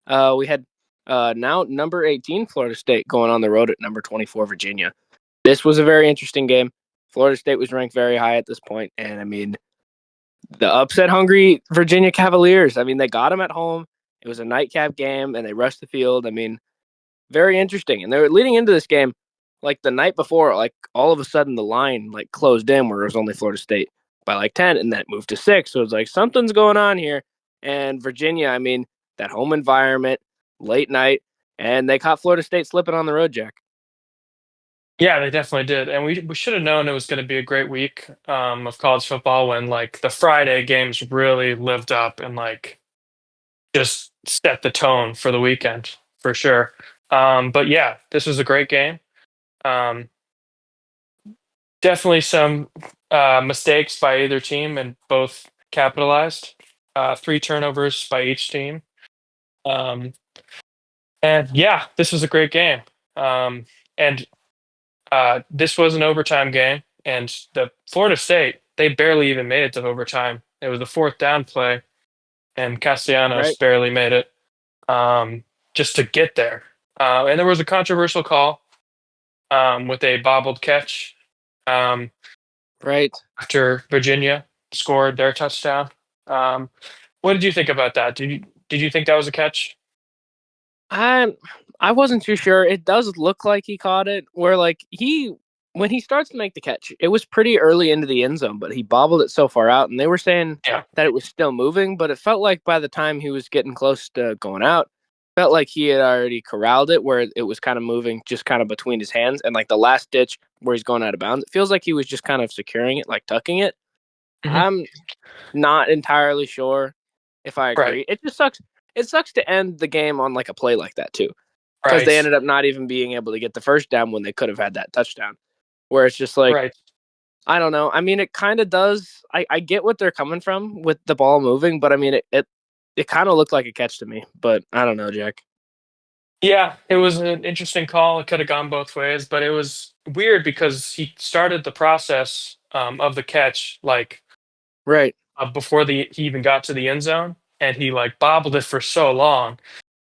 We had now number 18 Florida State going on the road at number 24 Virginia. This was a very interesting game. Florida State was ranked very high at this point, and I mean the upset hungry Virginia Cavaliers. I mean they got them at home. It was a nightcap game, and they rushed the field. I mean, very interesting. And they were leading into this game, like the night before, like all of a sudden the line like closed in where it was only Florida State by like 10, and that moved to 6. So it was like something's going on here. And Virginia, I mean, that home environment, late night, and they caught Florida State slipping on the road, Jack. Yeah, they definitely did, and we should have known it was going to be a great week of college football when like the Friday games really lived up and like just set the tone for the weekend for sure. But yeah, this was a great game. Um, Definitely some mistakes by either team, and both capitalized. Three turnovers by each team. Um, and yeah, this was a great game. And this was an overtime game, and the Florida State they barely even made it to overtime. It was a fourth down play, and Castellanos Right. barely made it just to get there. And there was a controversial call with a bobbled catch um, Right. after Virginia scored their touchdown. Um, what did you think about that? Did you think that was a catch? I I wasn't too sure. It does look like he caught it. Where like he when he starts to make the catch, it was pretty early into the end zone, but he bobbled it so far out, and they were saying Yeah. that it was still moving, but it felt like by the time he was getting close to going out, felt like he had already corralled it, where it was kind of moving, just kind of between his hands, and like the last ditch where he's going out of bounds, it feels like he was just kind of securing it, like tucking it. Hmm. I'm not entirely sure if I Right. agree. It just sucks. It sucks to end the game on like a play like that too, because they Right. ended up not even being able to get the first down when they could have had that touchdown. Where it's just like, Right. I don't know. I mean, it kind of does. I get what they're coming from with the ball moving, but I mean, it kind of looked like a catch to me. But I don't know, Jack. Yeah, it was an interesting call. It could have gone both ways, but it was weird because he started the process of the catch like Right. before he even got to the end zone, and he like bobbled it for so long.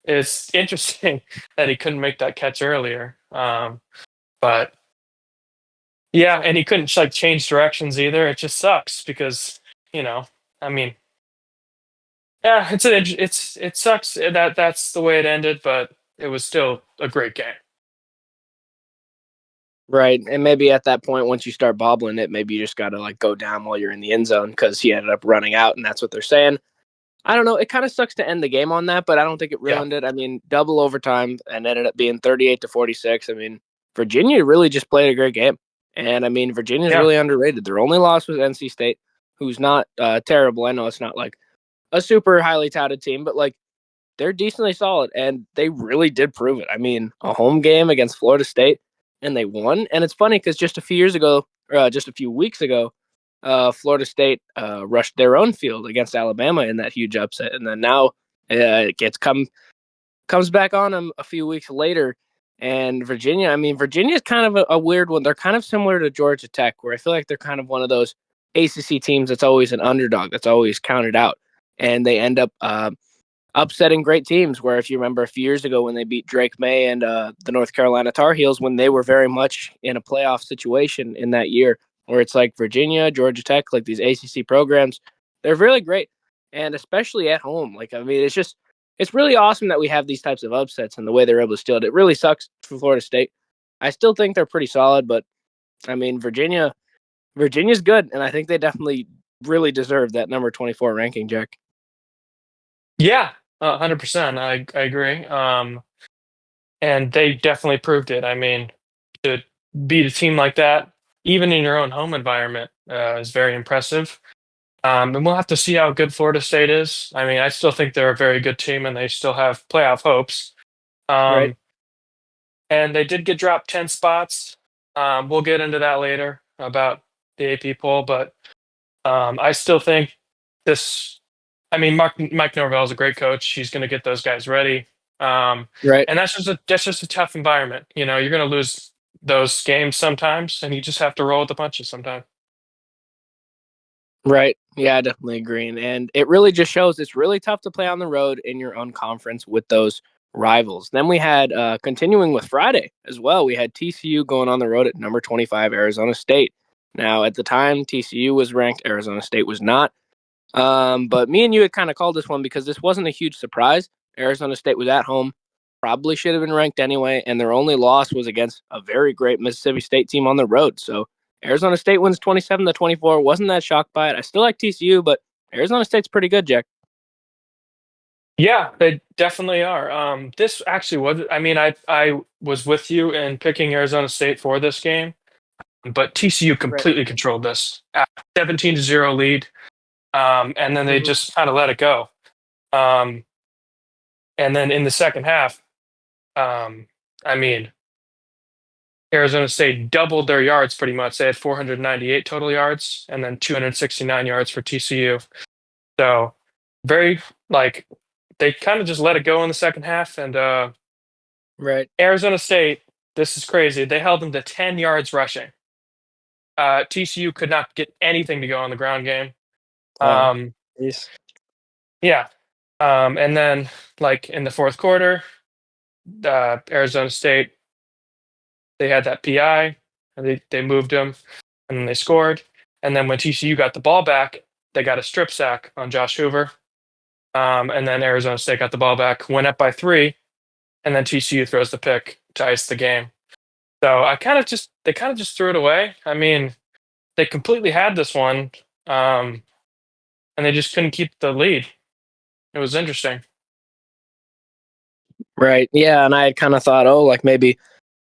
It's interesting that he couldn't make that catch earlier. But yeah, and he couldn't like change directions either. It just sucks because you know, I mean, yeah, it sucks that that's the way it ended, but it was still a great game. Right. And maybe at that point, once you start bobbling it, maybe you just got to like go down while you're in the end zone because he ended up running out, and that's what they're saying. I don't know. It kind of sucks to end the game on that, but I don't think it Yeah, ruined it. I mean, double overtime and ended up being 38-46. I mean, Virginia really just played a great game. And I mean, Virginia's yeah, really underrated. Their only loss was NC State, who's not terrible. I know it's not like a super highly touted team, but like they're decently solid and they really did prove it. I mean, a home game against Florida State and they won. And it's funny because just a few years ago, just a few weeks ago, Florida State rushed their own field against Alabama in that huge upset, and then now it gets comes back on them a few weeks later. And Virginia, I mean, Virginia is kind of a weird one. They're kind of similar to Georgia Tech, where I feel like they're kind of one of those ACC teams that's always an underdog, that's always counted out, and they end up upsetting great teams. Where if you remember a few years ago when they beat Drake May and the North Carolina Tar Heels, when they were very much in a playoff situation in that year, where it's like Virginia, Georgia Tech, like these ACC programs, they're really great, and especially at home. Like I mean, it's really awesome that we have these types of upsets and the way they're able to steal it. It really sucks for Florida State. I still think they're pretty solid, but I mean Virginia's good, and I think they definitely really deserve that number 24 ranking, Jack. yeah, 100%. I agree. And they definitely proved it. I mean, to beat a team like that, even in your own home environment, is very impressive. And we'll have to see how good Florida State is. I mean, I still think they're a very good team, and they still have playoff hopes. Right. Um, and they did get dropped 10 spots. We'll get into that later about the AP poll, but I still think this. I mean, Mike Norvell is a great coach. He's going to get those guys ready, Right. and that's just a tough environment. You know, you're going to lose those games sometimes, and you just have to roll with the punches sometimes. Right. Yeah, I definitely agree. And it really just shows it's really tough to play on the road in your own conference with those rivals. Then we had, continuing with Friday as well, we had TCU going on the road at number 25, Arizona State. Now, at the time, TCU was ranked, Arizona State was not. But me and you had kind of called this one because this wasn't a huge surprise. Arizona State was at home, probably should have been ranked anyway, and their only loss was against a very great Mississippi State team on the road. So Arizona State wins 27-24. Wasn't that shocked by it? I still like TCU, but Arizona State's pretty good, Jack. Yeah, they definitely are. This actually was. I mean, I was with you in picking Arizona State for this game, but TCU Right. completely controlled this. 17-0 lead, and then they Mm-hmm. just kind of let it go. Um, and then in the second half, um, I mean, Arizona State doubled their yards pretty much. They had 498 total yards, and then 269 yards for TCU. So very like they kind of just let it go in the second half, and Right. Arizona State, this is crazy. They held them to 10 yards rushing. TCU could not get anything to go on the ground game. Wow. Um, Jeez. yeah. And then, like in the fourth quarter, Arizona State, they had that PI, and they moved them, and then they scored. And then when TCU got the ball back, they got a strip sack on Josh Hoover. And then Arizona State got the ball back, went up by 3, and then TCU throws the pick to ice the game. So they kind of just threw it away. I mean, they completely had this one, um, and they just couldn't keep the lead. It was interesting. Right. Yeah, and I had kind of thought, oh, like maybe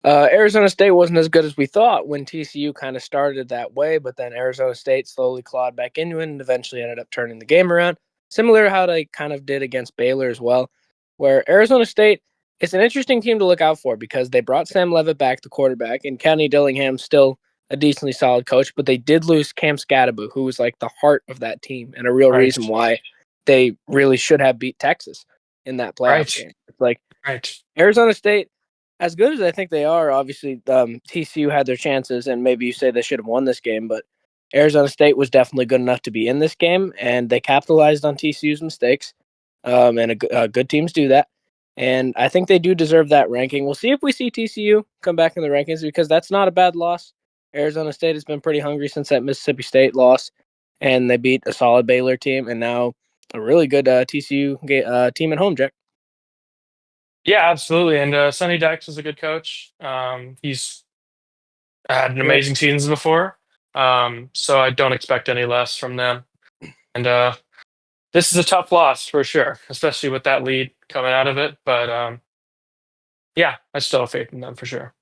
Arizona State wasn't as good as we thought when TCU kind of started that way, but then Arizona State slowly clawed back into it and eventually ended up turning the game around. Similar to how they kind of did against Baylor as well, where Arizona State is an interesting team to look out for because they brought Sam Levitt back, the quarterback, and Kenny Dillingham still a decently solid coach, but they did lose Cam Scadaboo, who was like the heart of that team and a real Right, reason why they really should have beat Texas in that playoff right, game. It's like right. Arizona State, as good as I think they are, obviously TCU had their chances, and maybe you say they should have won this game, but Arizona State was definitely good enough to be in this game, and they capitalized on TCU's mistakes, and good teams do that. And I think they do deserve that ranking. We'll see if we see TCU come back in the rankings because that's not a bad loss. Arizona State has been pretty hungry since that Mississippi State loss, and they beat a solid Baylor team, and now a really good TCU team at home, Jack. Yeah, absolutely. And Sonny Dykes is a good coach. He's had an Right. amazing seasons before, so I don't expect any less from them. And this is a tough loss for sure, especially with that lead coming out of it. But yeah, I still have faith in them for sure.